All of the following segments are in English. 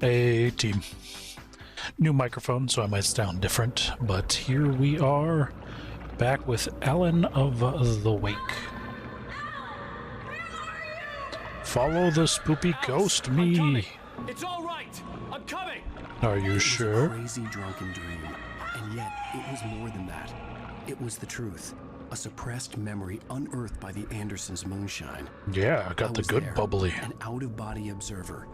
Hey team. New microphone, so I might sound different, but here we are, back with Alan of the Wake. Follow the spoopy ghost me. It's all right. I'm coming. Are you sure? It was a crazy drunken dream, and yet it was more than that. It was the truth. A suppressed memory unearthed by the Andersons' moonshine. Yeah, I got the good there, bubbly. An out-of-body observer.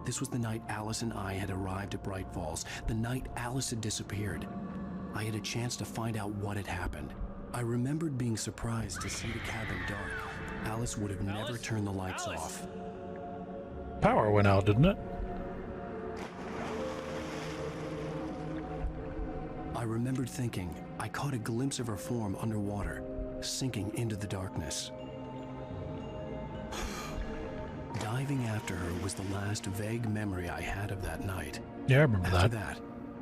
This was the night Alice and I had arrived at Bright Falls, the night Alice had disappeared. I had a chance to find out what had happened. I remembered being surprised to see the cabin dark. Alice would have never turned the lights off. Power went out, didn't it? I remembered thinking I caught a glimpse of her form underwater, sinking into the darkness. Diving after her was the last vague memory I had of that night. Yeah, I remember After that.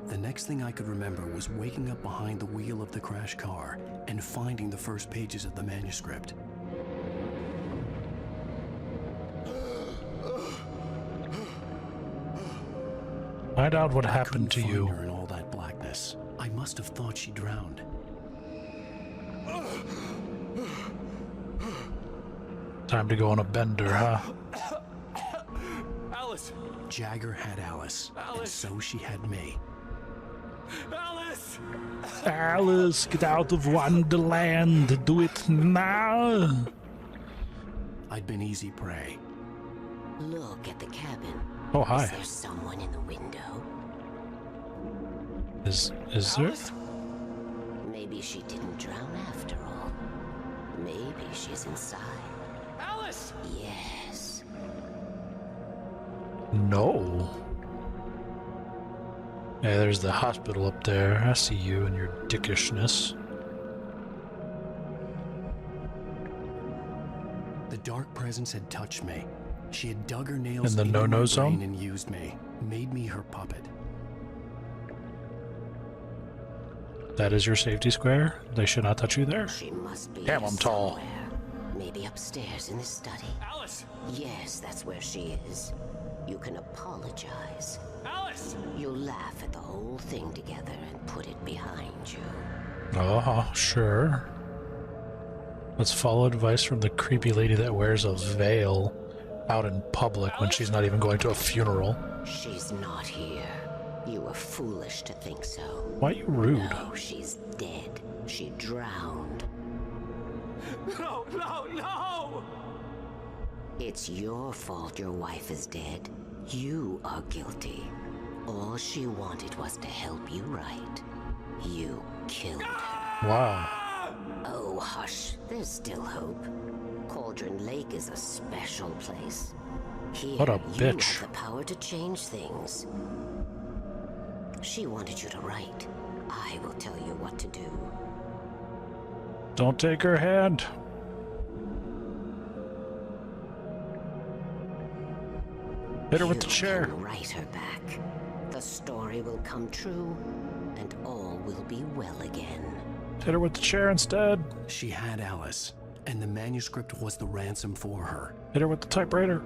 The next thing I could remember was waking up behind the wheel of the crashed car and finding the first pages of the manuscript. Find out what happened to you. Her in all that blackness. I must have thought she drowned. Time to go on a bender, huh? Alice. Jagger had Alice, and so she had me. Alice. Alice, get out of Wonderland. Do it now. I'd been easy prey. Look at the cabin. Oh, hi. Is there someone in the window? Is there? Maybe she didn't drown after all. Maybe she's inside. Alice. Yes. No. Yeah, there's the hospital up there. I see you and your dickishness. The dark presence had touched me. She had dug her nails in the into no-no my zone brain and used me, made me her puppet. That is your safety square. They should not touch you there. She must be Damn, here I'm tall. somewhere. Maybe upstairs in the study. Alice. Yes, that's where she is. You can apologize. Alice. You'll laugh at the whole thing together and put it behind you. Oh, sure. Let's follow advice from the creepy lady that wears a veil out in public when she's not even going to a funeral. She's not here. You were foolish to think so. Why are you rude? No, she's dead. She drowned. No, no, no! It's your fault your wife is dead. You are guilty. All she wanted was to help you right. You killed her. Wow. Oh, hush. There's still hope. Cauldron Lake is a special place. Here, What a you bitch. have the power to change things. She wanted you to write. I will tell you what to do. Don't take her hand. Hit her with the chair. You can write her back. The story will come true, and all will be well again. Hit her with the chair instead. She had Alice, and the manuscript was the ransom for her. Hit her with the typewriter.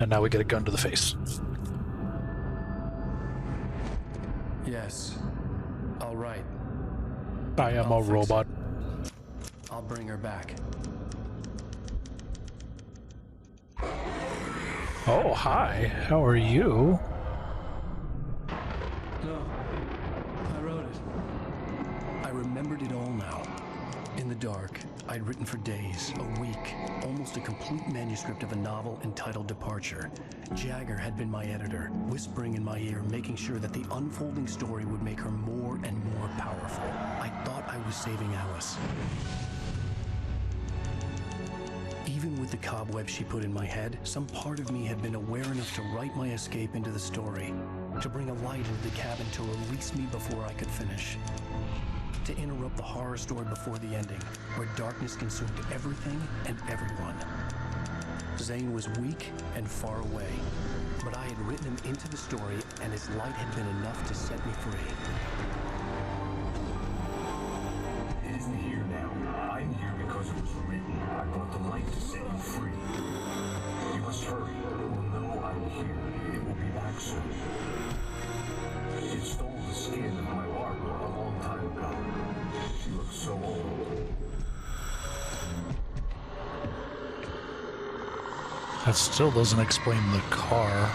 And now we get a gun to the face. Yes. All right. I am a robot. I'll bring her back. Oh, hi. How are you? No. I wrote it. I remembered it all now. In the dark, I'd written for days, a week, almost a complete manuscript of a novel entitled Departure. Jagger had been my editor, whispering in my ear, making sure that the unfolding story would make her more and more powerful. I thought I was saving Alice. Even with the cobweb she put in my head, some part of me had been aware enough to write my escape into the story, to bring a light into the cabin to release me before I could finish. To interrupt the horror story before the ending, where darkness consumed everything and everyone. Zane was weak and far away, but I had written him into the story, and his light had been enough to set me free. It isn't here now. I'm here because it was written. I brought the light to set you free. You must hurry. here. It will be back soon. It stole the skin of my larva a long time ago. She looks so old. That still doesn't explain the car.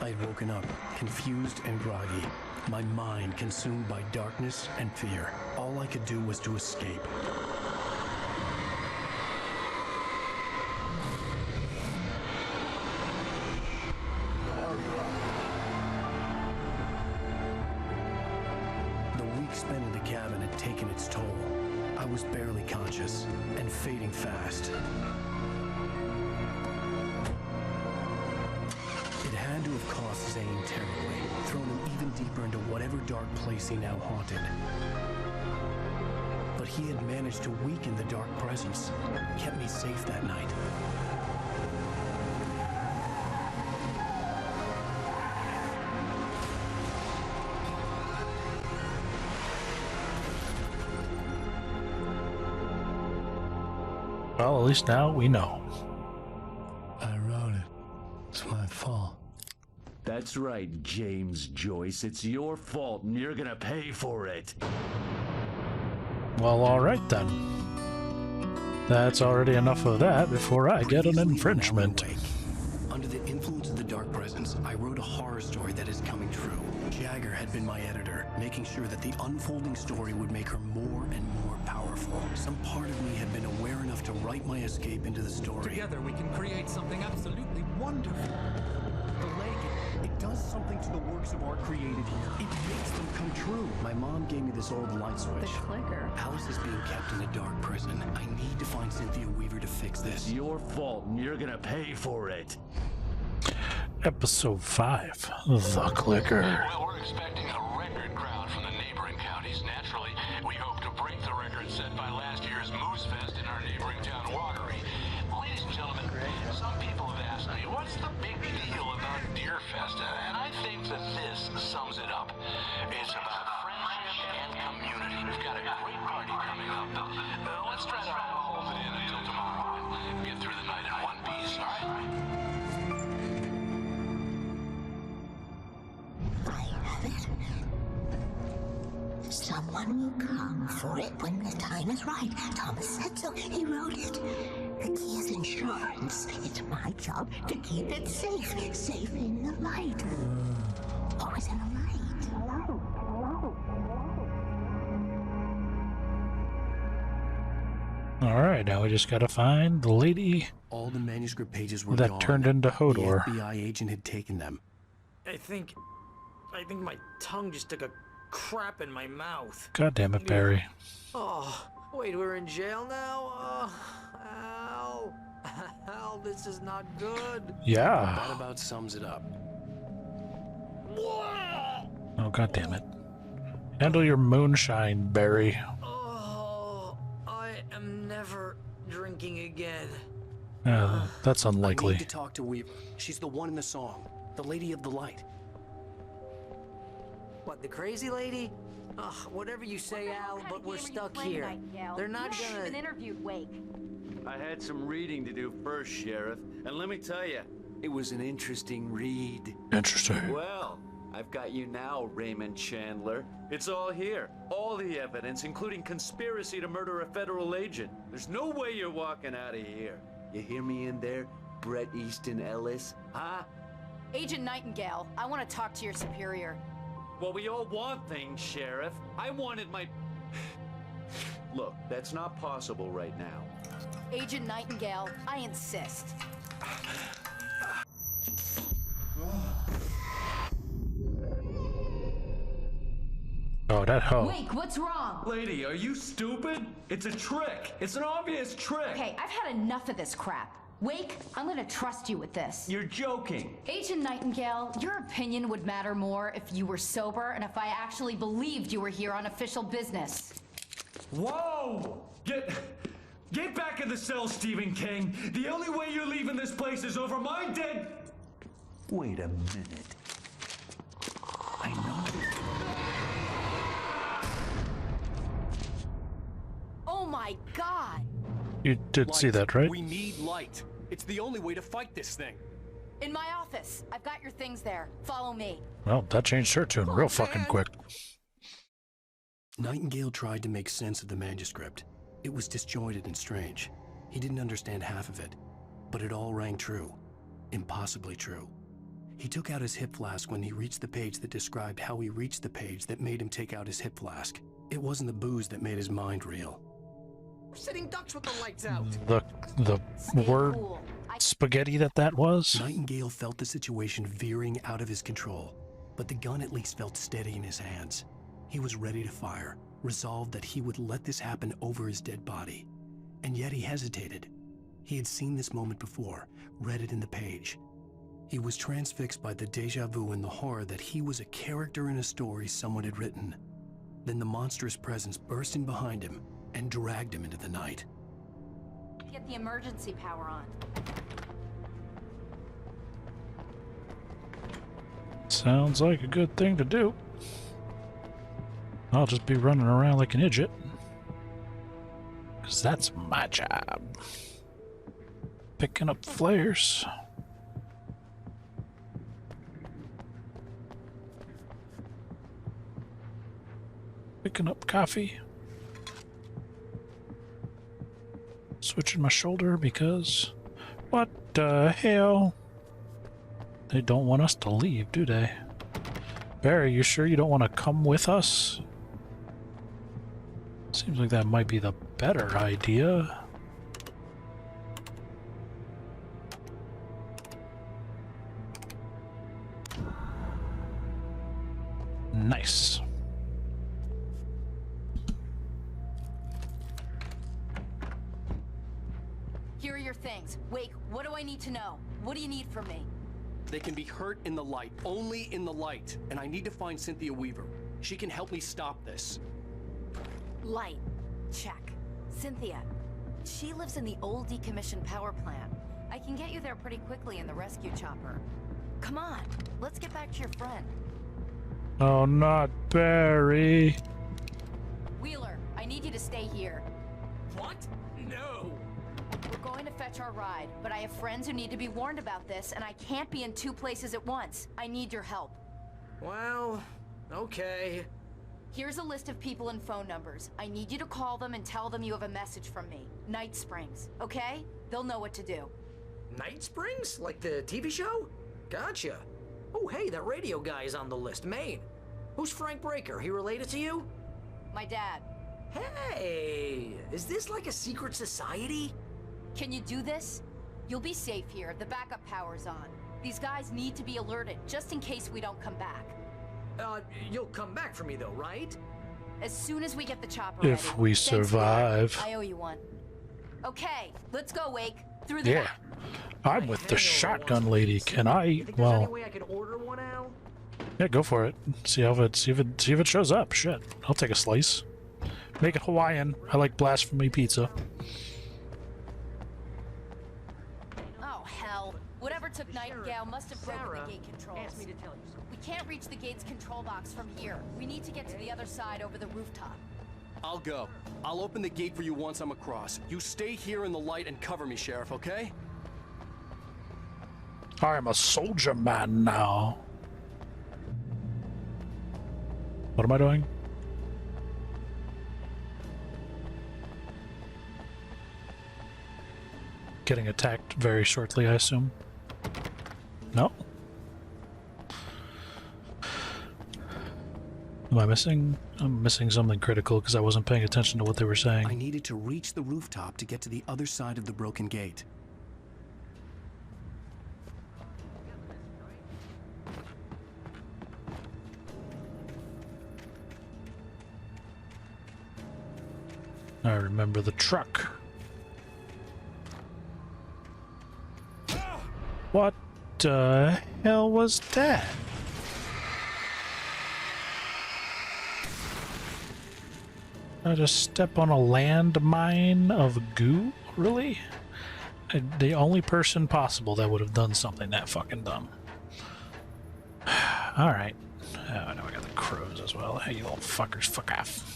I'd woken up, confused and groggy, my mind consumed by darkness and fear. All I could do was to escape. The week spent in the cabin had taken its toll. I was barely conscious and fading fast. It had to have cost Zane terribly, thrown him even deeper into whatever dark place he now haunted. But he had managed to weaken the dark presence, kept me safe that night. Well, at least now we know. I wrote it. It's my fault. That's right, James Joyce. It's your fault, and you're gonna pay for it. Well, alright then. That's already enough of that before I get an infringement. Under the influence of the dark presence, I wrote a horror story that is coming true. Jagger had been my editor, making sure that the unfolding story would make her more and more powerful. Some part of me had been aware enough to write my escape into the story. Together we can create something absolutely wonderful. The lake, it does something to the works of art created here. It makes them come true. My mom gave me this old light switch. The clicker. Alice is being kept in a dark prison. I need to find Cynthia Weaver to fix It's this. your fault, and you're gonna pay for it. Episode 5, The Clicker. Well, we're expecting a record crowd from the neighboring counties. Naturally, we hope to break the record set by last year's Moose Fest in our neighboring town, Watery. Ladies and gentlemen, some people have asked me, what's the big deal about Deer Festa? And I think that this sums it up. It's about friendship and community. We've got a great party coming up. Let's try to hold it in until tomorrow and get through the night in one piece, all right? I have it. Someone will come for it when the time is right. Thomas said so. He wrote it. The key is insurance. It's my job to keep it safe. Safe in the light. Always in the light. Alright, now we just gotta find the lady All the manuscript pages were that gone. turned into Hodor. The FBI agent had taken them. I think my tongue just took a crap in my mouth. God damn it, Barry. Oh, wait, we're in jail now? Al. Al, this is not good. That Yeah. about sums it up. Oh, god damn it. Handle your moonshine, Barry. Oh, I am never drinking again. That's I unlikely. need to talk to Weaver. She's the one in the song. The Lady of the Light. What, the crazy lady? Ugh, whatever you say, Al, but we're stuck here. They're not even gonna... interviewed Wake. I had some reading to do first, Sheriff, and let me tell you, it was an interesting read. Interesting. Well, I've got you now, Raymond Chandler. It's all here. All the evidence, including conspiracy to murder a federal agent. There's no way you're walking out of here. You hear me in there, Bret Easton Ellis? Huh? Agent Nightingale, I want to talk to your superior. Well, we all want things, Sheriff. I wanted my... Look, that's not possible right now. Agent Nightingale, I insist. Oh, that hoe. Wake, what's wrong? Lady, are you stupid? It's a trick. It's an obvious trick. Okay, I've had enough of this crap. Wake, I'm gonna trust you with this. You're joking. Agent Nightingale, your opinion would matter more if you were sober and if I actually believed you were here on official business. Whoa! Get back in the cell, Stephen King. The only way you're leaving this place is over my dead... Wait a minute. I know this. Oh my god! You did see that, right? We need light. It's the only way to fight this thing. In my office. I've got your things there. Follow me. Well, that changed her tune real fucking quick. Nightingale tried to make sense of the manuscript. It was disjointed and strange. He didn't understand half of it, but it all rang true. Impossibly true. He took out his hip flask when he reached the page that described how he reached the page that made him take out his hip flask. It wasn't the booze that made his mind reel. We're sitting ducks with the lights out. The word Cool. spaghetti that was. Nightingale felt the situation veering out of his control, but the gun at least felt steady in his hands. He was ready to fire, resolved that he would let this happen over his dead body. And yet he hesitated. He had seen this moment before, read it in the page. He was transfixed by the deja vu and the horror that he was a character in a story someone had written. Then the monstrous presence burst in behind him and dragged him into the night. Get the emergency power on. Sounds like a good thing to do. I'll just be running around like an idiot. Because that's my job. Picking up flares. Picking up coffee. Switching my shoulder because... What the hell? They don't want us to leave, do they? Barry, you sure you don't want to come with us? Seems like that might be the better idea. Nice. Here are your things. Wake, what do I need to know? What do you need from me? They can be hurt in the light, only in the light. And I need to find Cynthia Weaver. She can help me stop this. Light. Check. Cynthia. She lives in the old decommissioned power plant. I can get you there pretty quickly in the rescue chopper. Come on, let's get back to your friend. Oh, not Barry. Wheeler, I need you to stay here. What? No. We're going to fetch our ride, but I have friends who need to be warned about this, and I can't be in two places at once. I need your help. Well, okay. Here's a list of people and phone numbers. I need you to call them and tell them you have a message from me. Night Springs, okay? They'll know what to do. Night Springs? Like the TV show? Gotcha. Oh, hey, that radio guy is on the list. Maine. Who's Frank Breaker? He related to you? My dad. Hey, is this like a secret society? Can you do this? You'll be safe here. The backup power's on. These guys need to be alerted, just in case we don't come back. You'll come back for me though, right? As soon as we get the chopper ready. If we Thanks, survive. Wheeler. I owe you one. Okay, let's go, Wake. Through the Yeah. back. I'm with the shotgun lady. Can I? You think there's any Well, way I can order one, Al? yeah, go for it. See if it shows up. Shit, I'll take a slice. Make it Hawaiian. I like blasphemy pizza. Oh, hell. Whatever took Nightingale must have broken Sarah the gate controls. asked me to tell you something. We can't reach the gate's control box from here. We need to get to the other side over the rooftop. I'll go. I'll open the gate for you once I'm across. You stay here in the light and cover me, Sheriff, okay? I am a soldier man now. What am I doing? Getting attacked very shortly, I assume. No? Am I missing? I'm missing something critical because I wasn't paying attention to what they were I saying. needed to reach the rooftop to get to the other side of the broken gate. I remember the truck. What the hell was that? I just step on a landmine of goo? Really? The only person possible that would have done something that fucking dumb. Alright. Oh, now I got the crows as well. Hey, you little fuckers, fuck off.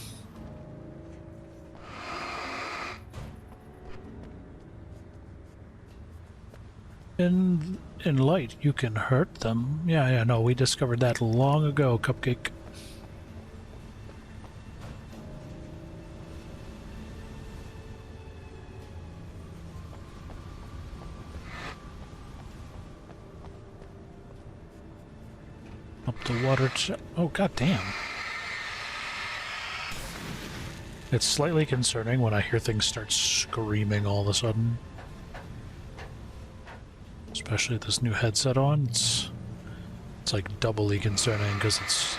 In light, you can hurt them. Yeah, no, we discovered that long ago, Cupcake. Up the water. Oh, goddamn. It's slightly concerning when I hear things start screaming all of a sudden. Especially with this new headset on. It's like doubly concerning because it's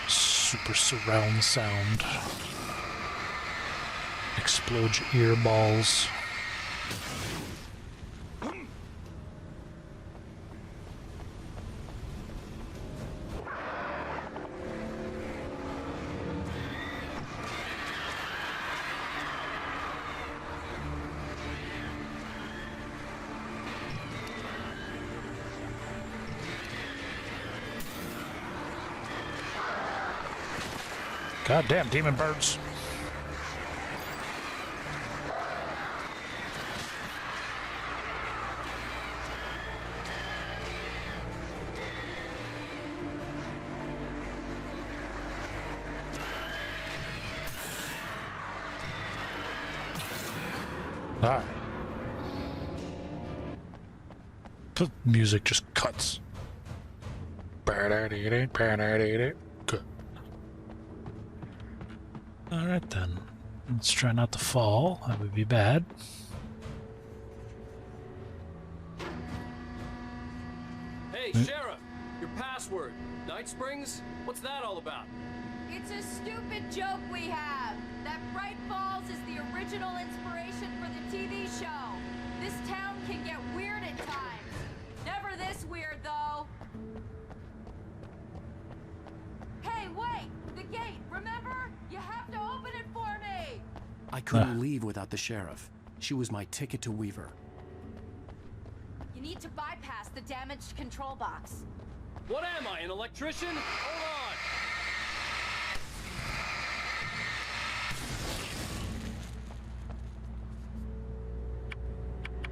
super surround sound. Explodes your earballs. Goddamn demon birds. Alright. The music just cuts. Good. Alright then. Let's try not to fall. That would be bad. Hey, Sheriff! Your password. Night Springs? What's that all about? It's a stupid joke we have. That Bright Falls is the original inspiration for the TV show. This town can get weird at times. Never this weird, though. Hey, wait! The gate, remember? You have to open it for me! I couldn't leave without the sheriff. She was my ticket to Weaver. You need to bypass the damaged control box. What am I, an electrician? Hold on!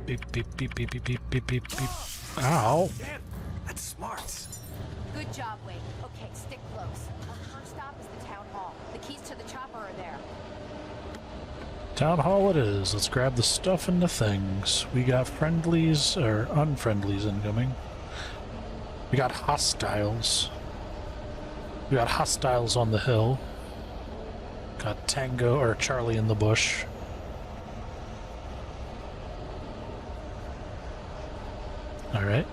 Beep, beep, beep, beep, beep, beep, beep, beep, beep. Ow. Damn, that's smart. Good job, Wade. Okay, stick close. Our first stop is the town hall. The keys to the chopper are there. Town hall it is. Let's grab the stuff and the things. We got friendlies or unfriendlies incoming. We got hostiles. We got hostiles on the hill. Got Tango or Charlie in the bush. All right.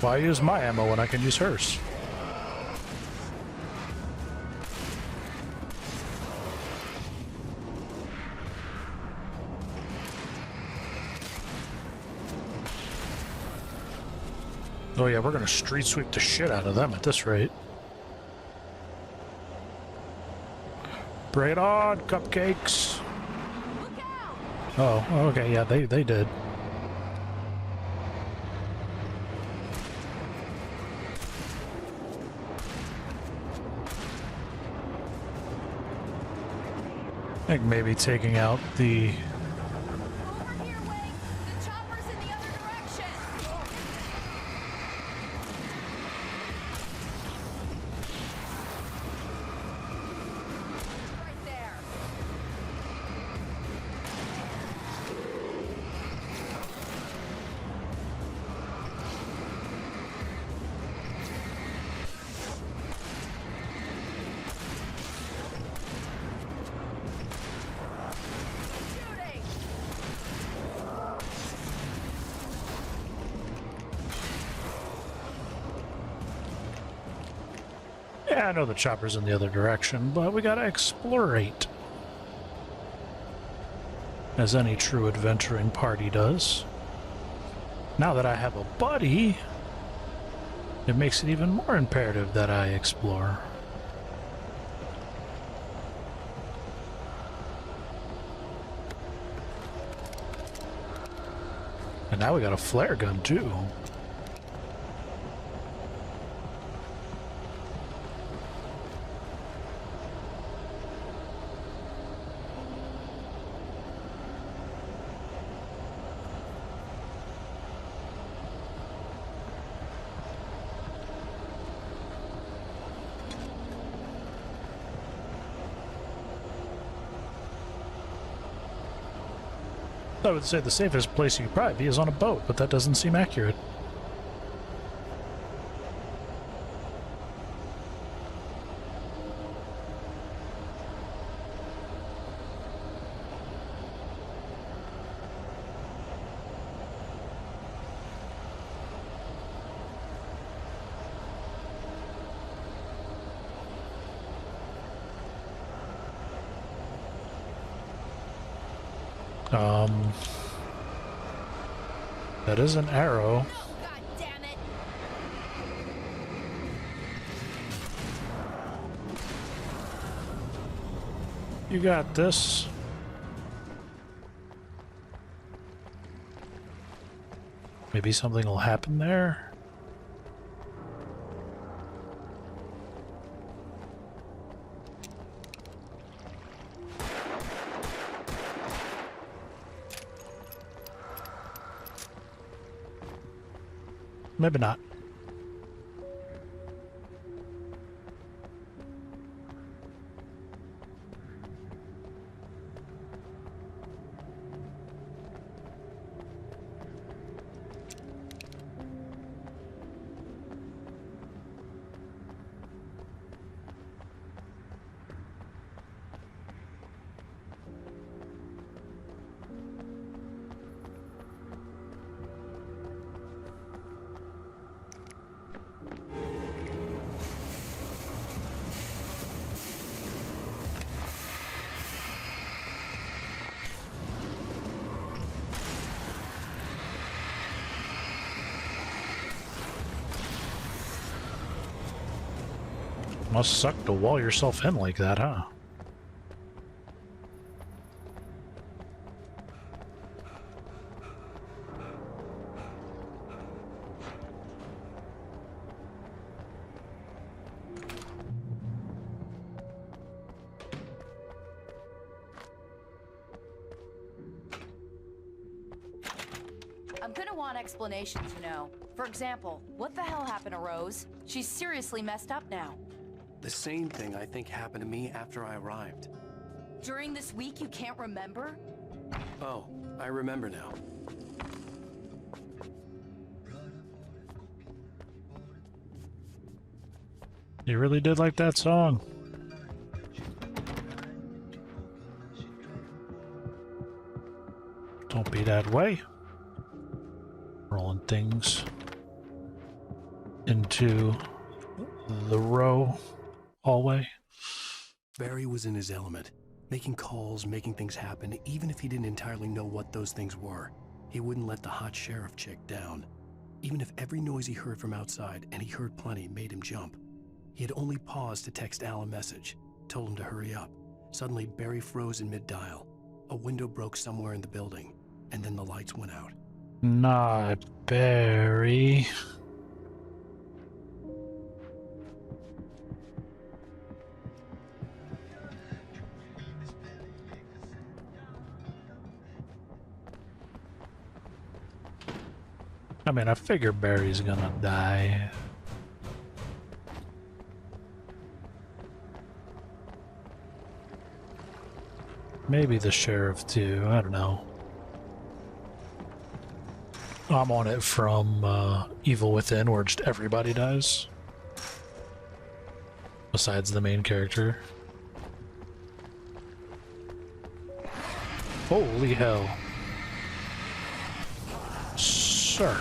Why use my ammo when I can use hers? Oh yeah, we're gonna street sweep the shit out of them at this rate. Bring it on, cupcakes! Oh, okay, yeah, they did. I think maybe taking out the... Over here, Wade! The chopper's in the other direction! Right there. Yeah, I know the chopper's in the other direction, but we gotta explorate. As any true adventuring party does. Now that I have a buddy, it makes it even more imperative that I explore. And now we got a flare gun too. I would say the safest place you could probably be is on a boat, but that doesn't seem accurate. That is an arrow. God damn it! You got this. Maybe something will happen there. Maybe not. Must suck to wall yourself in like that, huh? I'm gonna want explanations, you know. For example, what the hell happened to Rose? She's seriously messed up now. The same thing I think happened to me after I arrived. During this week you can't remember? Oh, I remember now. You really did like that song. Don't be that way. Rolling things into the row hallway. Barry was in his element, making calls, making things happen, even if he didn't entirely know what those things were. He wouldn't let the hot sheriff chick down. Even if every noise he heard from outside, and he heard plenty, made him jump. He had only paused to text Al a message, told him to hurry up. Suddenly, Barry froze in mid-dial. A window broke somewhere in the building, and then the lights went out. Not Barry. I mean, I figure Barry's gonna die. Maybe the sheriff too, I don't know. I'm on it from Evil Within, where just everybody dies. Besides the main character. Holy hell. Sir.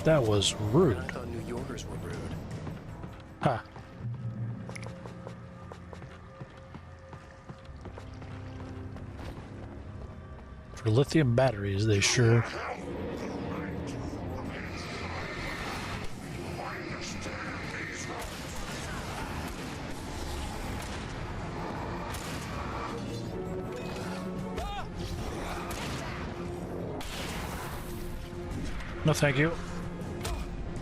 That was rude. I thought New Yorkers were rude. Ha. For lithium batteries, they sure... No, thank you.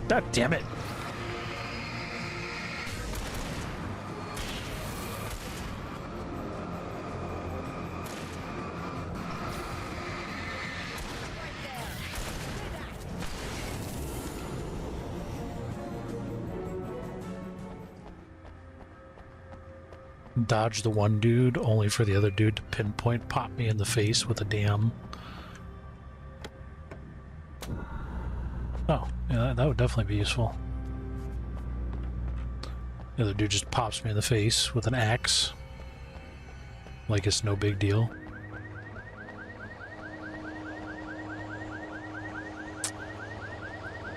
God damn it. Dodge the one dude, only for the other dude to pinpoint pop me in the face with a damn... Oh, yeah, that would definitely be useful. The other dude just pops me in the face with an axe. Like it's no big deal.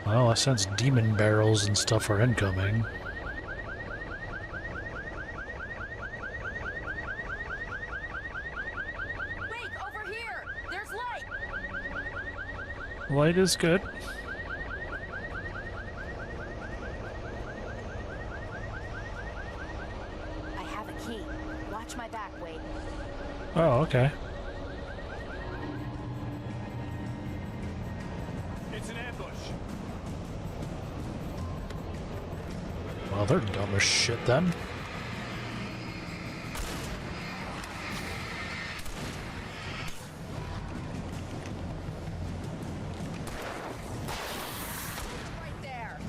Well, I sense demon barrels and stuff are incoming. Wait, over here! There's light! Light is good. I have a key. Watch my back, Wade. Oh, okay. It's an ambush. Well, they're dumb as shit then. Right there!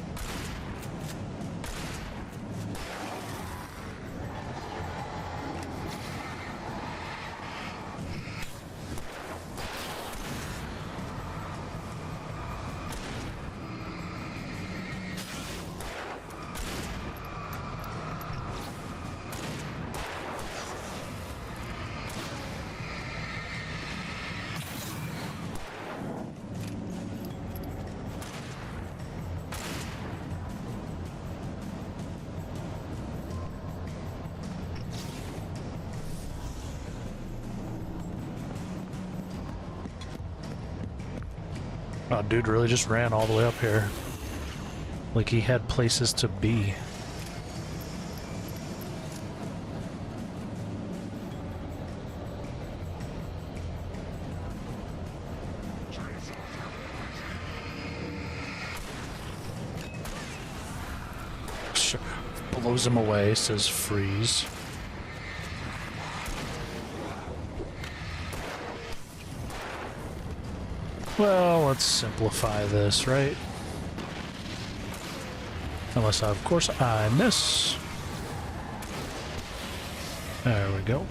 Oh, dude really just ran all the way up here. Like he had places to be. Sure. Blows him away, says freeze. Well, let's simplify this, right? Unless, of course, I miss. There we go.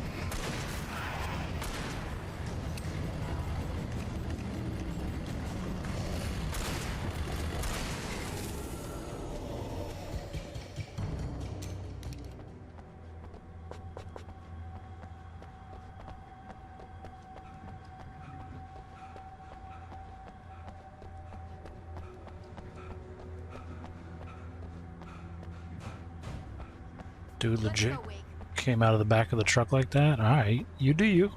Dude legit came out of the back of the truck like that? Alright, you do you.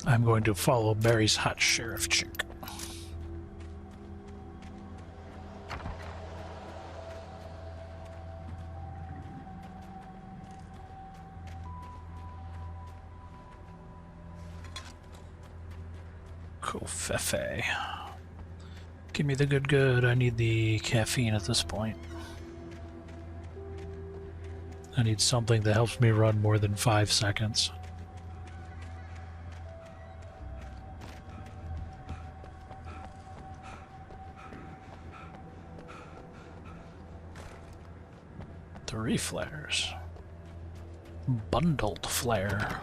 I'm going to follow Barry's hot sheriff chick. Covfefe. Give me the good. I need the caffeine at this point. I need something that helps me run more than 5 seconds. Three flares. Bundled flare.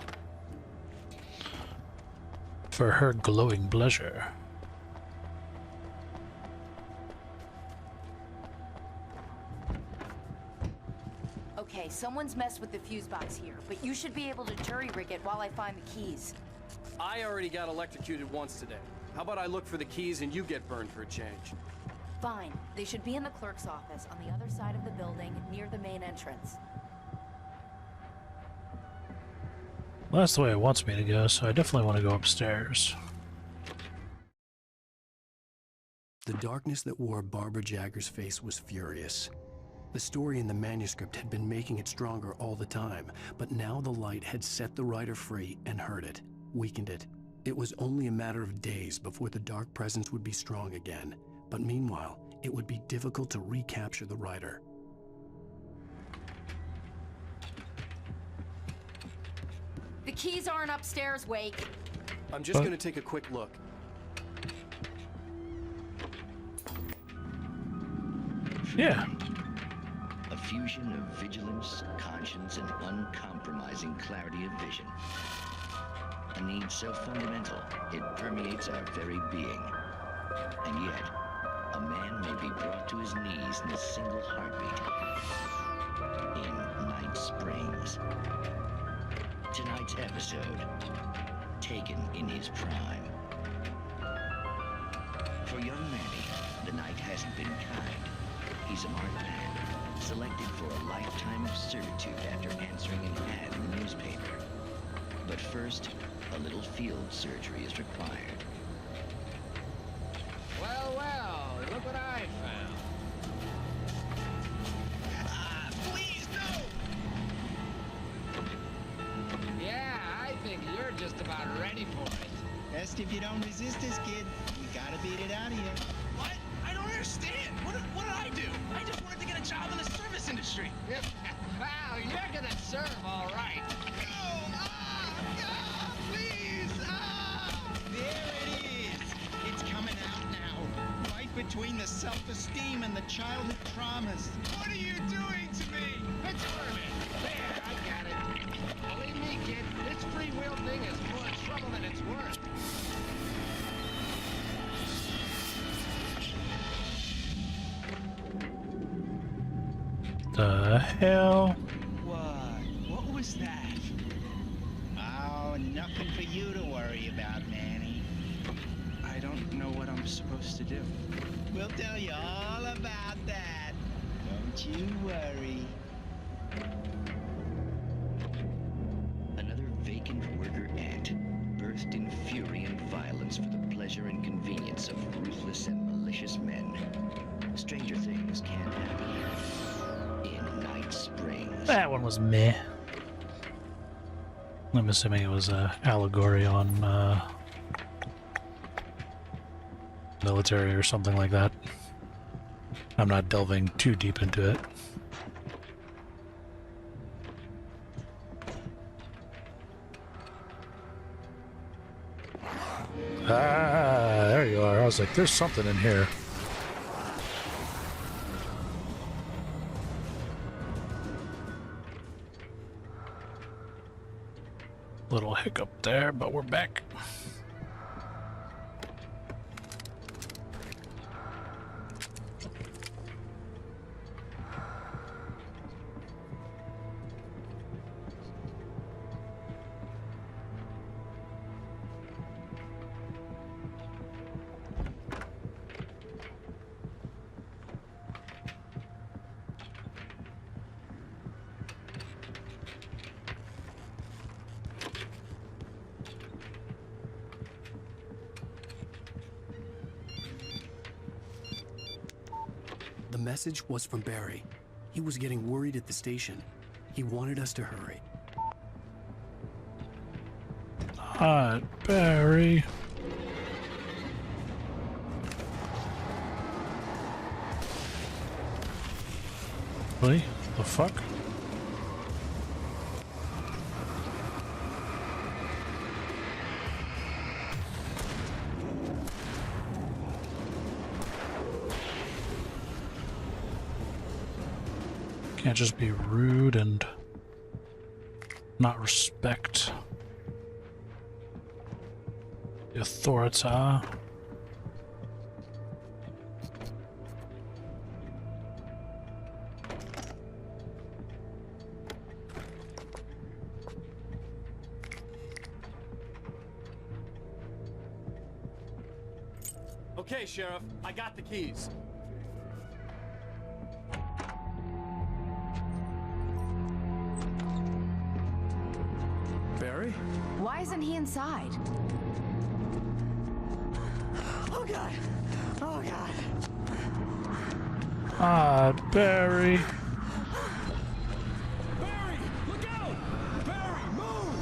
For her glowing pleasure. Okay, someone's messed with the fuse box here, but you should be able to jury-rig it while I find the keys. I already got electrocuted once today. How about I look for the keys and you get burned for a change? Fine. They should be in the clerk's office on the other side of the building, near the main entrance. Well, that's the way it wants me to go, so I definitely want to go upstairs. The darkness that wore Barbara Jagger's face was furious. The story in the manuscript had been making it stronger all the time, but now the light had set the writer free and hurt it, weakened it. It was only a matter of days before the dark presence would be strong again, but meanwhile, it would be difficult to recapture the writer. The keys aren't upstairs, Wake. I'm just going to take a quick look. Yeah. A fusion of vigilance, conscience, and uncompromising clarity of vision. A need so fundamental, it permeates our very being. And yet, a man may be brought to his knees in a single heartbeat. In Night Springs. Tonight's episode, taken in his prime. For young Manny, the night hasn't been kind. He's a marked man, selected for a lifetime of servitude after answering an ad in the newspaper. But first, a little field surgery is required. Well, well, look what I found. Please, no! Yeah, I think you're just about ready for it. Best if you don't resist this, kid. We gotta beat it out of you. What? I don't understand. What did I do? I just wanted to get a job in the service industry. Wow, you're gonna serve all right. Please! There it is. It's coming out now. Right between the self-esteem and the childhood traumas. What are you doing to me? It's Herman. There, I got it. Believe me, kid, this free will thing is more trouble than it's worth. The hell? What was that? Oh, nothing for you to worry about, Manny. I don't know what I'm supposed to do. We'll tell you all about that. Don't you worry. Another vacant worker ant, birthed in fury and violence for the pleasure and convenience of ruthless and malicious men. Stranger things can happen in Night Springs. That one was meh. I'm assuming it was an allegory on military or something like that. I'm not delving too deep into it. Ah, there you are. I was like, there's something in here. Little hiccup there, but we're back. The message was from Barry. He was getting worried at the station. He wanted us to hurry. Hot Barry. Really? The fuck? Can't just be rude and not respect the authority. Okay, Sheriff, I got the keys. Barry? isn't he inside? Oh god! Oh god! Ah, Barry. Barry, look out! Barry, move!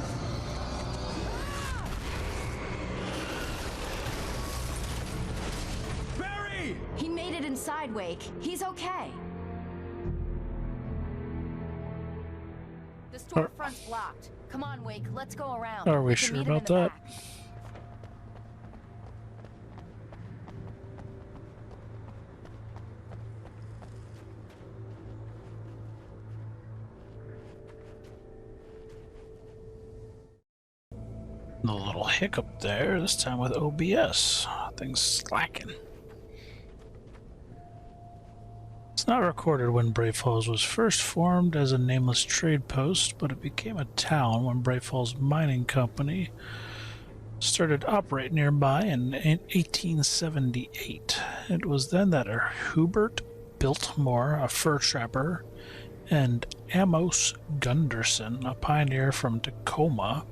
Barry! He made it inside, Wake. He's okay. The storefront's blocked. Come on, Wake. Let's go around. Are we can sure meet him in about the that? back. A little hiccup there, this time with OBS. Things slacking. It's not recorded when Brave Falls was first formed as a nameless trade post, but it became a town when Brave Falls Mining Company started to operate nearby in 1878. It was then that Hubert Biltmore, a fur trapper, and Amos Gunderson, a pioneer from Tacoma,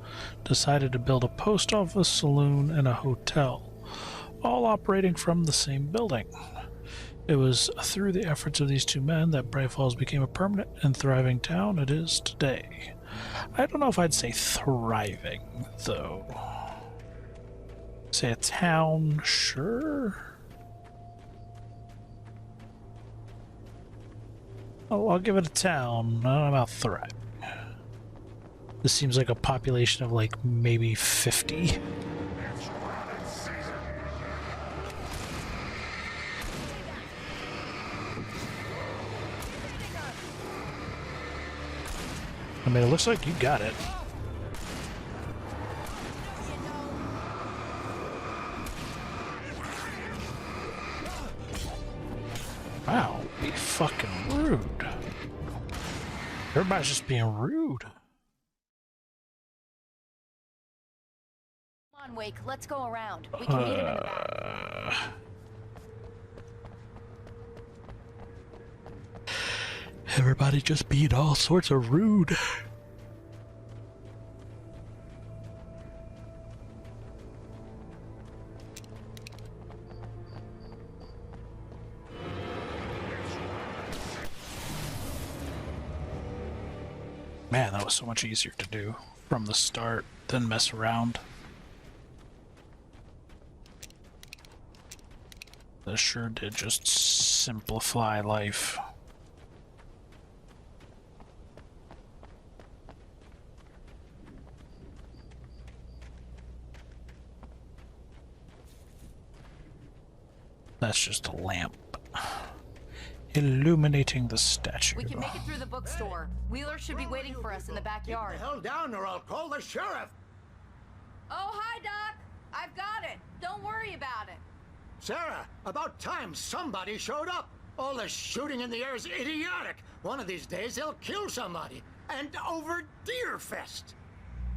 decided to build a post office, saloon, and a hotel, all operating from the same building. It was through the efforts of these two men that Brave Falls became a permanent and thriving town it is today. I don't know if I'd say thriving, though. Say a town, sure. Oh, I'll give it a town. I don't know about thriving. This seems like a population of like maybe 50. I mean, it looks like you got it. Wow, be fucking rude. Everybody's just being rude. Come on, Wake. Let's go around. We can meet him in the back. Everybody just being all sorts of rude. Man, that was so much easier to do from the start than mess around. This sure did just simplify life. That's just a lamp. Illuminating the statue. We can make it through the bookstore. Wheeler should be waiting for us in the backyard. Get the hell down or I'll call the sheriff! Oh, hi, Doc. I've got it. Don't worry about it. Sarah, about time somebody showed up. All this shooting in the air is idiotic. One of these days they'll kill somebody. And over Deerfest.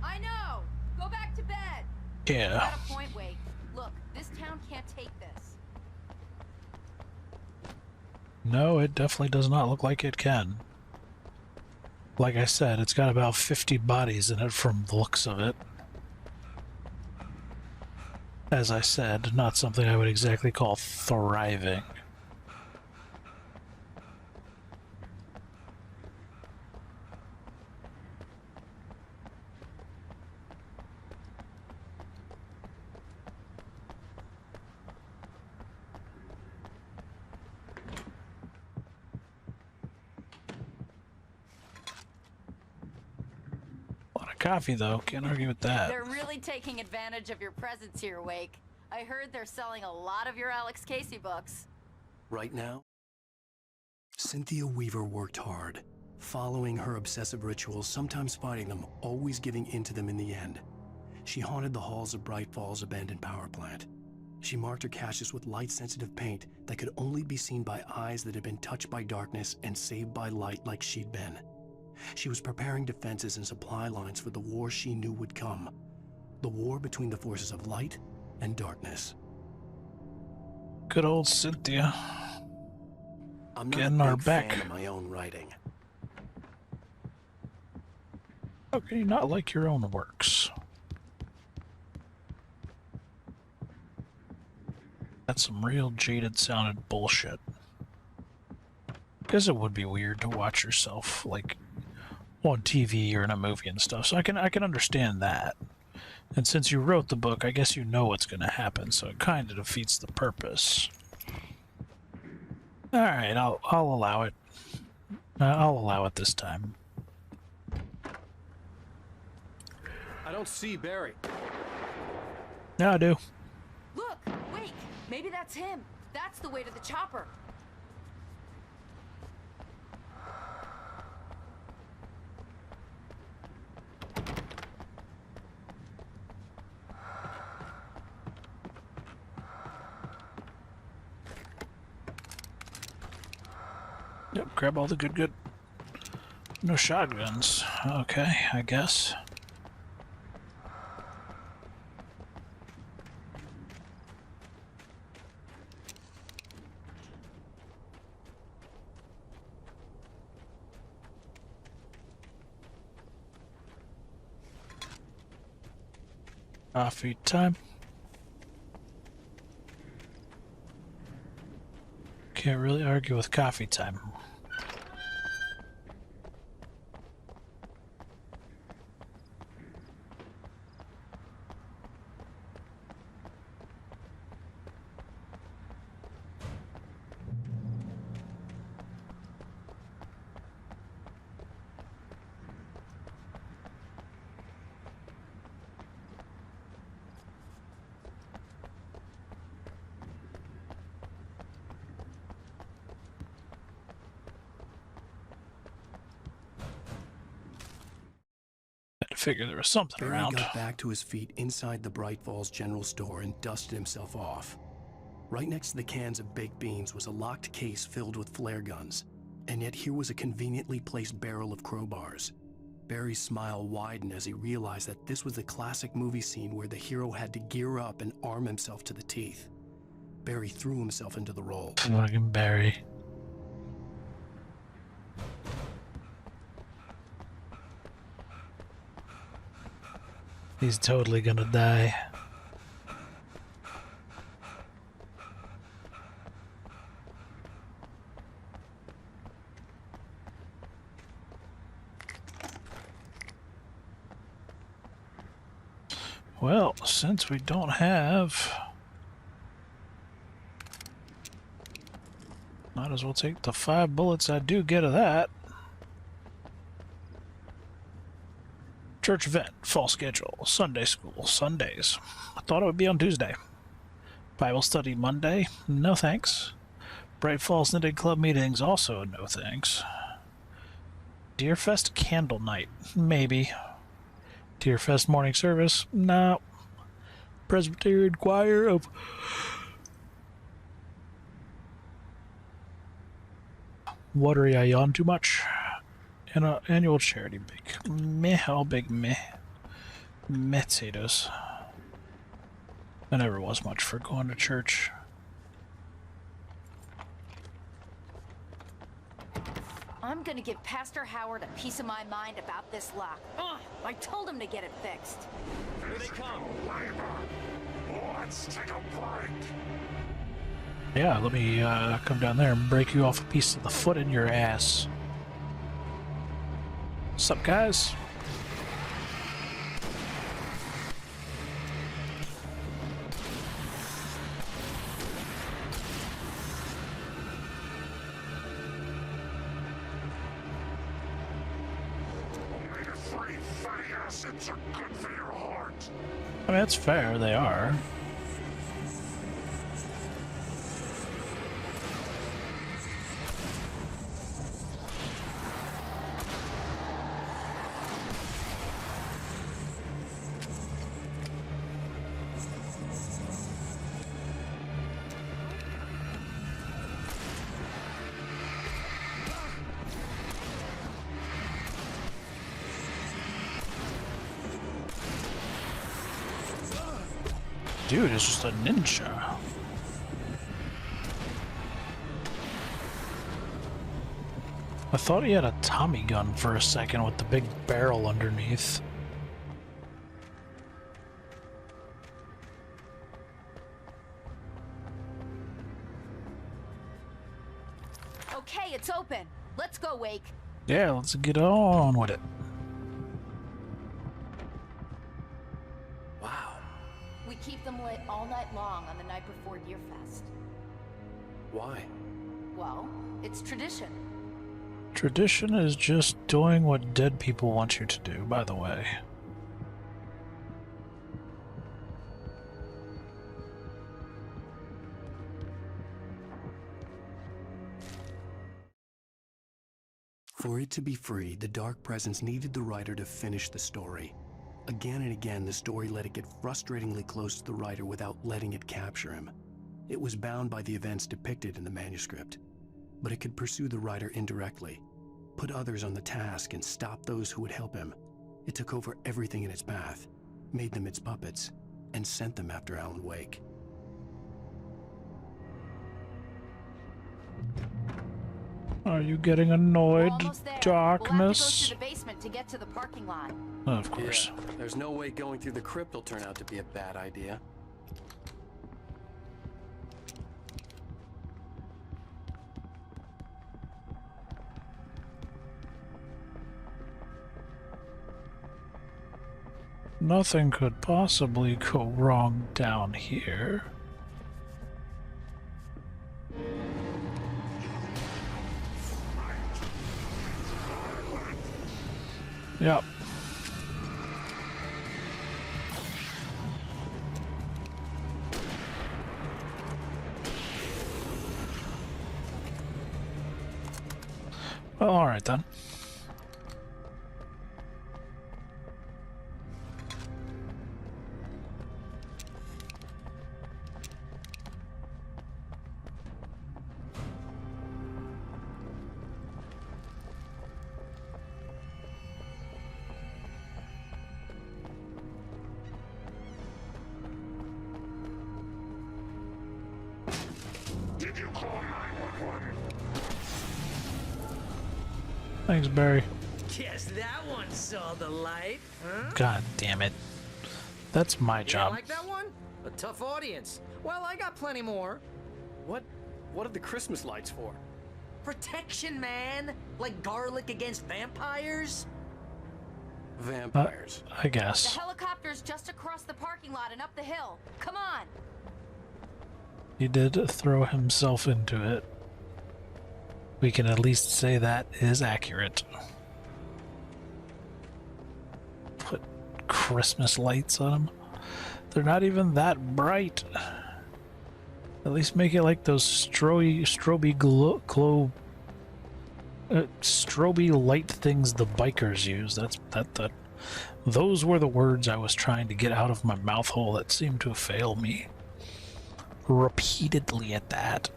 I know. Go back to bed. Yeah. You got a point, Wake. Look, this town can't take this. No, it definitely does not look like it can. Like I said, it's got about 50 bodies in it from the looks of it. As I said, not something I would exactly call thriving. Coffee, though. Can't argue with that. They're really taking advantage of your presence here, Wake. I heard they're selling a lot of your Alex Casey books. Right now, Cynthia Weaver worked hard, following her obsessive rituals, sometimes fighting them, always giving in to them in the end. She haunted the halls of Bright Falls' abandoned power plant. She marked her caches with light-sensitive paint that could only be seen by eyes that had been touched by darkness and saved by light like she'd been. She was preparing defenses and supply lines for the war she knew would come. The war between the forces of light and darkness. Good old Cynthia. I'm Getting not a our big back. fan of my own writing. How can you not like your own works? That's some real jaded sounded bullshit. Because it would be weird to watch yourself like on TV or in a movie and stuff. So I can understand that. And since you wrote the book, I guess you know what's going to happen. So it kind of defeats the purpose. All right, I'll allow it. I'll allow it this time. I don't see Barry. Yeah, I do. Look, wait, maybe that's him. That's the way to the chopper. Yep, grab all the good. No shotguns. Okay, I guess. Coffee time. Can't really argue with coffee time. Figure there was something Barry around. got back to his feet inside the Bright Falls General Store and dusted himself off. Right next to the cans of baked beans was a locked case filled with flare guns, and yet here was a conveniently placed barrel of crowbars. Barry's smile widened as he realized that this was the classic movie scene where the hero had to gear up and arm himself to the teeth. Barry threw himself into the role. Fucking Barry. He's totally gonna die. Well, since we don't have... might as well take the 5 bullets I do get of that. Church event, fall schedule, Sunday school, Sundays. I thought it would be on Tuesday. Bible study Monday, no thanks. Bright Falls Knitting Club meetings, also no thanks. Deerfest candle night, maybe. Deerfest morning service, no. Presbyterian choir of... Watery I yawn too much. And an annual charity bake. Meh, how big meh. Meh potatoes. I never was much for going to church. I'm gonna give Pastor Howard a piece of my mind about this lock. Ugh, I told him to get it fixed. Here they come. Let's take a break. Yeah, let me come down there and break you off a piece of the foot in your ass. What's up, guys? Omega-3 fatty acids are good for your heart. I mean, that's fair, they are. Dude is just a ninja. I thought he had a Tommy gun for a second with the big barrel underneath. Okay, it's open. Let's go, Wake. Yeah, let's get on with it. Wow. We keep them lit all night long on the night before Deerfest. Why? Well, it's tradition. Tradition is just doing what dead people want you to do, by the way. For it to be free, the Dark Presence needed the writer to finish the story. Again and again, the story let it get frustratingly close to the writer without letting it capture him. It was bound by the events depicted in the manuscript, but it could pursue the writer indirectly, put others on the task, and stop those who would help him. It took over everything in its path, made them its puppets, and sent them after Alan Wake. Are you getting annoyed, Darkness? We'll have to go through the basement to get to the parking lot. Of course. Yeah, there's no way going through the crypt will turn out to be a bad idea. Nothing could possibly go wrong down here. Yep. Well, all right then. Thanks, Barry. Guess that one saw the light, huh? God damn it. That's my job. You like that one? A tough audience. Well, I got plenty more. What are the Christmas lights for? Protection, man. Like garlic against vampires. Vampires. I guess. The helicopter's just across the parking lot and up the hill. Come on. He did throw himself into it. We can at least say that is accurate. Put Christmas lights on them. They're not even that bright. At least make it like those stroby light things the bikers use. Those were the words I was trying to get out of my mouth hole that seemed to fail me repeatedly at that.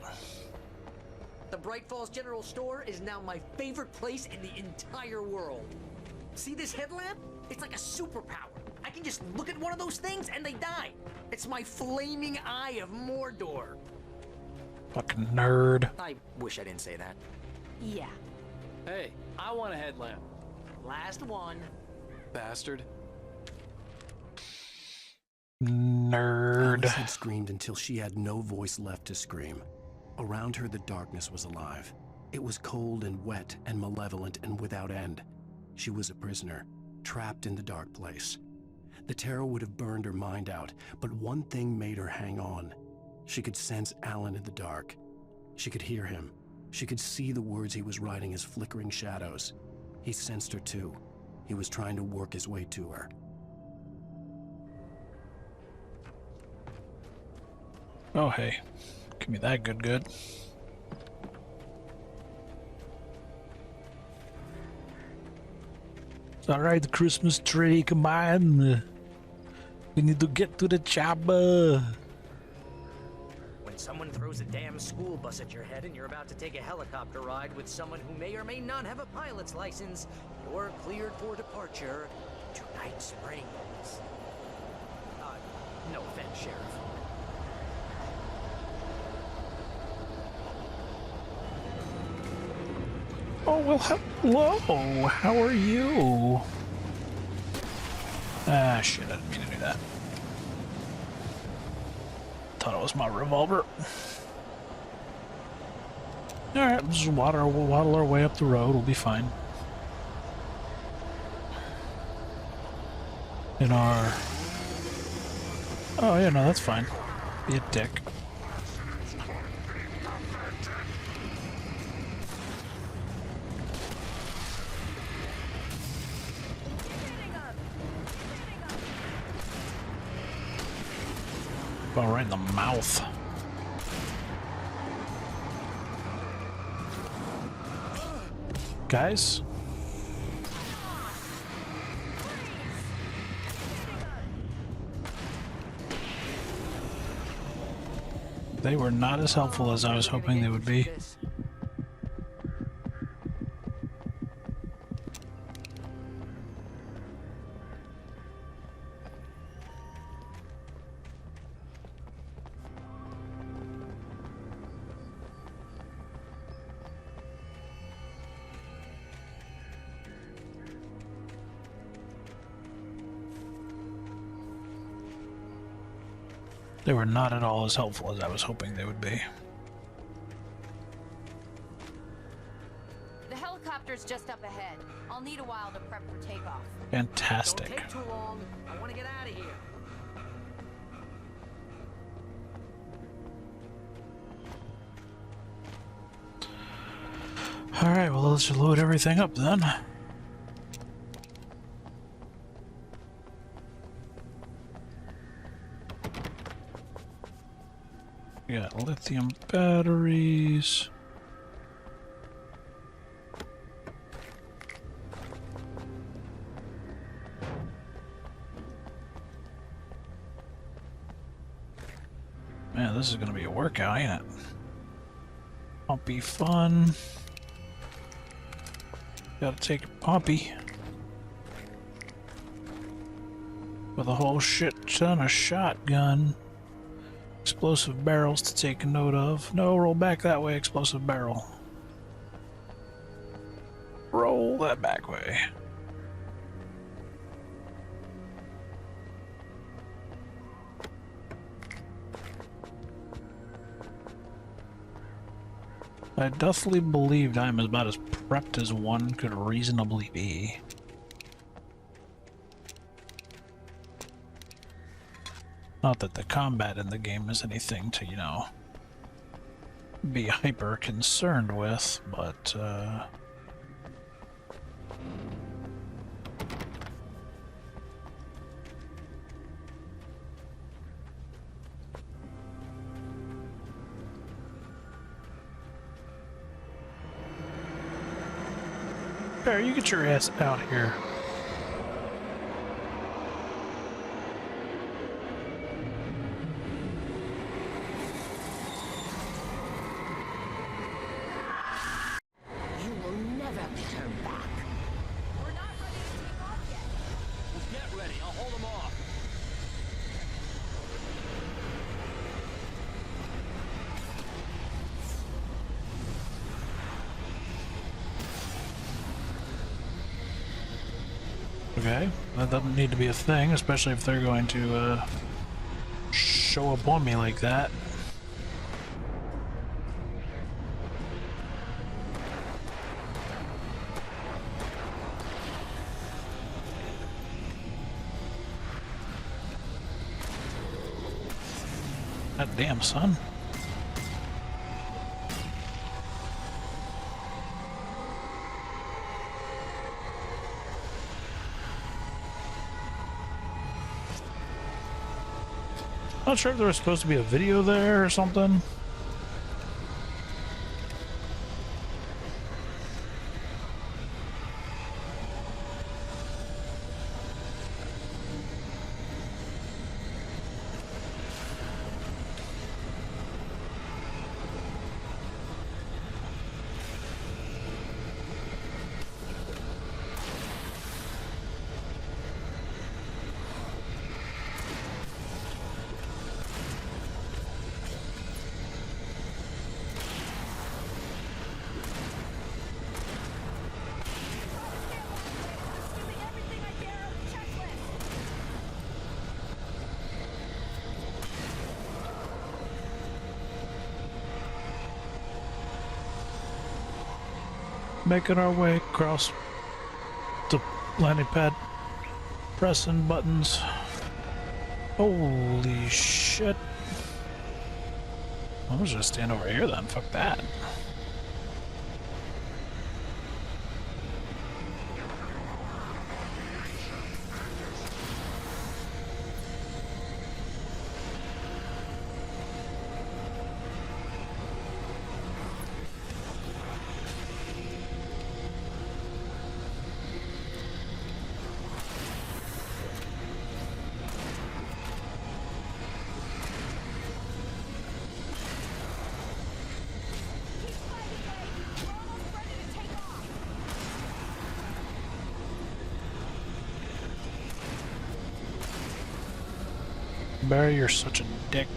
The Bright Falls General Store is now my favorite place in the entire world. See this headlamp? It's like a superpower. I can just look at one of those things and they die. It's my flaming eye of Mordor. Fucking nerd. I wish I didn't say that. Yeah. Hey, I want a headlamp. Last one. Bastard. Nerd. Alice had screamed until she had no voice left to scream. Around her, the darkness was alive. It was cold and wet and malevolent and without end. She was a prisoner, trapped in the dark place. The terror would have burned her mind out, but one thing made her hang on. She could sense Alan in the dark. She could hear him. She could see the words he was writing as flickering shadows. He sensed her too. He was trying to work his way to her. Oh, hey. Give me that good. Alright, the Christmas tree, come on. We need to get to the chopper. When someone throws a damn school bus at your head and you're about to take a helicopter ride with someone who may or may not have a pilot's license, you're cleared for departure to Night Springs. No offense, Sheriff. Oh, well, hello. How are you? Ah, shit, I didn't mean to do that. Thought it was my revolver. Alright, we'll just waddle our way up the road, we'll be fine. In our... Oh yeah, no, that's fine. Be a dick. Oh, right in the mouth. Guys? They were not as helpful as I was hoping they would be. They were not at all as helpful as I was hoping they would be. The helicopter's just up ahead. I'll need a while to prep for takeoff. Fantastic. Don't take too long. I want to get out of here. Alright, well, let's load everything up then. We got lithium batteries. Man, this is gonna be a workout, ain't it? Won't be fun. Gotta take a pumpy. With a whole shit ton of shotgun. Explosive barrels to take note of. No, roll back that way, explosive barrel. Roll that back way. I dothly believed I'm about as prepped as one could reasonably be. Not that the combat in the game is anything to, you know, be hyper concerned with, but, Barry, you get your ass out here. You will never turn back. We're not ready to take off yet. Well, get ready. I'll hold them off. Okay, that doesn't need to be a thing, especially if they're going to show up on me like that. God damn, son. Not sure if there was supposed to be a video there or something. Making our way across the landing pad, pressing buttons. Holy shit. I was just stand over here then, fuck that. Barry, you're such a dick.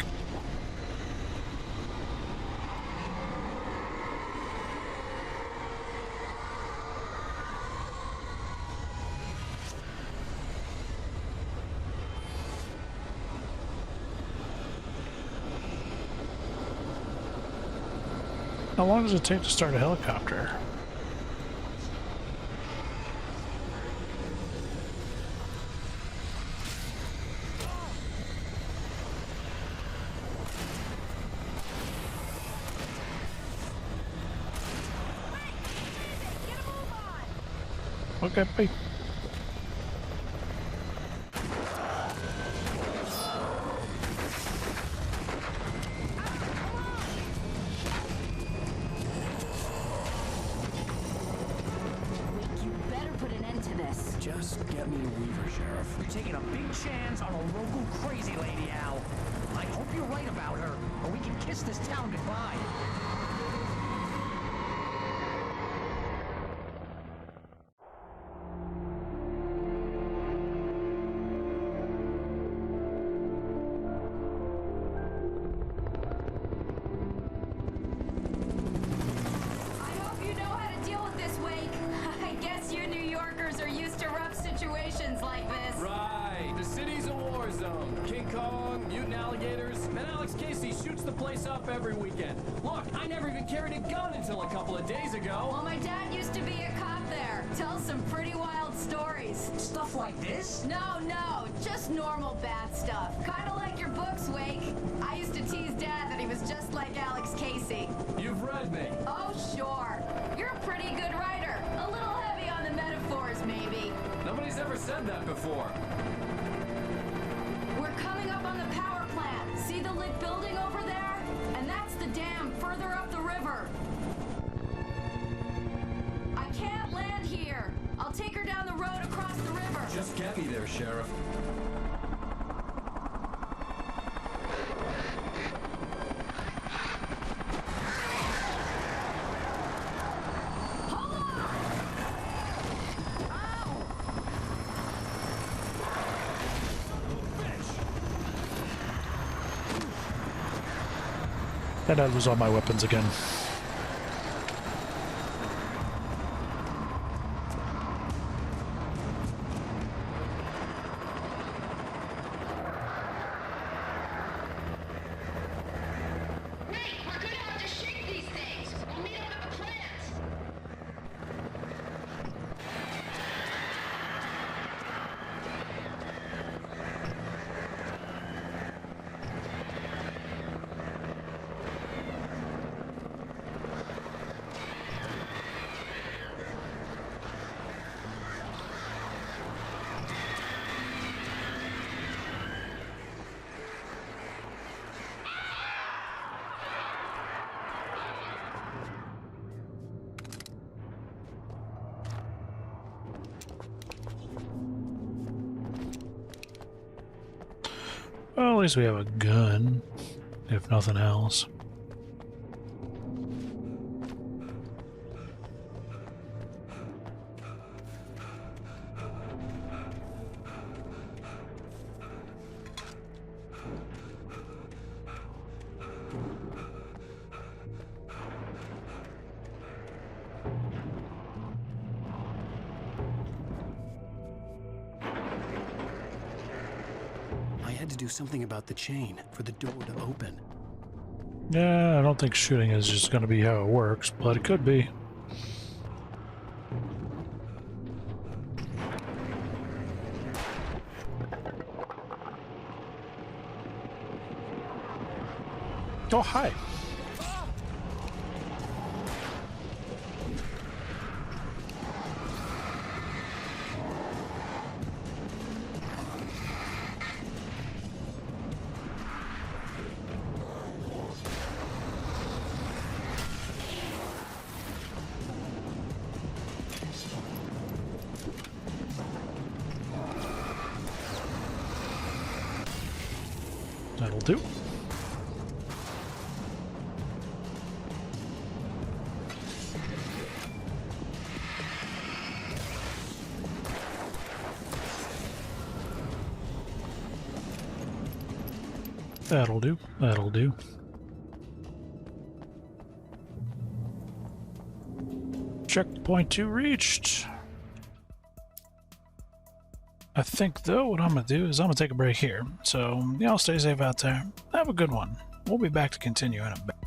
How long does it take to start a helicopter? Okay, bye. You better put an end to this. Just get me a Weaver, Sheriff. You're taking a big chance on a local crazy lady, Al. I hope you're right about her, or we can kiss this town goodbye. Every weekend. Look, I never even carried a gun until a couple of days ago. Well, my dad used to be a cop there. Tells some pretty wild stories. Stuff like this? No, just normal bad stuff. Kind of like your books, Wake. I used to tease Dad that he was just like Alex Casey. You've read me. Oh, sure. You're a pretty good writer. A little heavy on the metaphors, maybe. Nobody's ever said that before. We're coming up on the power plant. See the lit building over there? And that's the dam further up the river. I can't land here. I'll take her down the road across the river. Just get me there, Sheriff. And I lose all my weapons again. Well, at least we have a gun, if nothing else. To do something about the chain for the door to open. Yeah, I don't think shooting is just going to be how it works, but it could be. Oh, hi. That'll do. That'll do. That'll do. Checkpoint 2 reached. I think, though, what I'm going to do is I'm going to take a break here. So, y'all stay safe out there. Have a good one. We'll be back to continue in a bit.